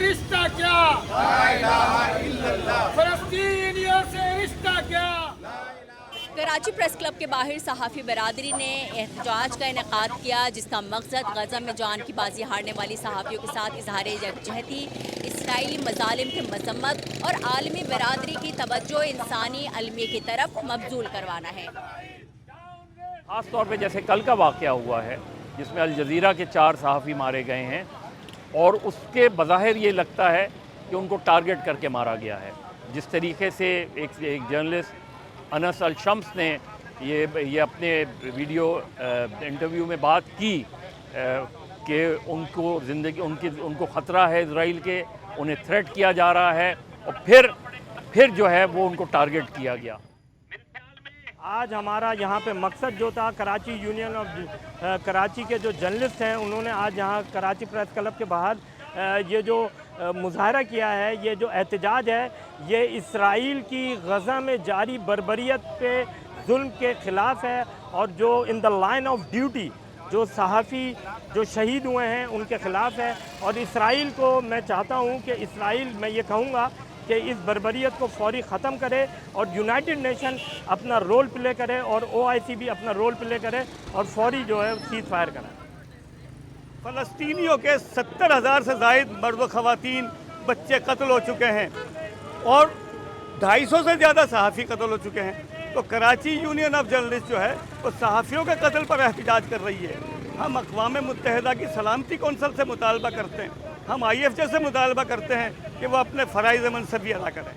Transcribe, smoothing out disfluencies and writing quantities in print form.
رشتہ کیا؟ فلسطینیوں سے رشتہ کیا؟ کراچی پریس کلب کے باہر صحافی برادری نے احتجاج کا انعقاد کیا، جس کا مقصد غزہ میں جان کی بازی ہارنے والی صحافیوں کے ساتھ اظہار یکجہتی، اسرائیلی مظالم کی مذمت اور عالمی برادری کی توجہ انسانی المیہ کی طرف مبذول کروانا ہے۔ خاص طور پہ جیسے کل کا واقعہ ہوا ہے جس میں الجزیرہ کے 4 صحافی مارے گئے ہیں، اور اس کے بظاہر یہ لگتا ہے کہ ان کو ٹارگٹ کر کے مارا گیا ہے۔ جس طریقے سے ایک جرنلسٹ انس الشمس نے یہ اپنے ویڈیو انٹرویو میں بات کی کہ ان کو ان کو خطرہ ہے اسرائیل کے، انہیں تھریٹ کیا جا رہا ہے، اور پھر جو ہے وہ ان کو ٹارگٹ کیا گیا۔ آج ہمارا یہاں پہ مقصد جو تھا، کراچی یونین آف کراچی کے جو جرنلسٹ ہیں انہوں نے آج یہاں کراچی پریس کلب کے باہر یہ جو مظاہرہ کیا ہے، یہ جو احتجاج ہے، یہ اسرائیل کی غزہ میں جاری بربریت پہ ظلم کے خلاف ہے، اور جو ان دا لائن آف ڈیوٹی جو صحافی جو شہید ہوئے ہیں ان کے خلاف ہے۔ اور اسرائیل کو میں چاہتا ہوں کہ اسرائیل، میں یہ کہوں گا کہ اس بربریت کو فوری ختم کرے، اور یونائٹڈ نیشن اپنا رول پلے کرے، اور OIC بھی اپنا رول پلے کرے، اور فوری جو ہے سیز فائر کرے۔ فلسطینیوں کے 70,000 سے زائد مرد و خواتین بچے قتل ہو چکے ہیں، اور 250 سے زیادہ صحافی قتل ہو چکے ہیں۔ تو کراچی یونین آف جرنلسٹ جو ہے وہ صحافیوں کے قتل پر احتجاج کر رہی ہے۔ ہم اقوام متحدہ کی سلامتی کونسل سے مطالبہ کرتے ہیں، ہم IFJ سے مطالبہ کرتے ہیں کہ وہ اپنے فرائض منصبی ادا کریں۔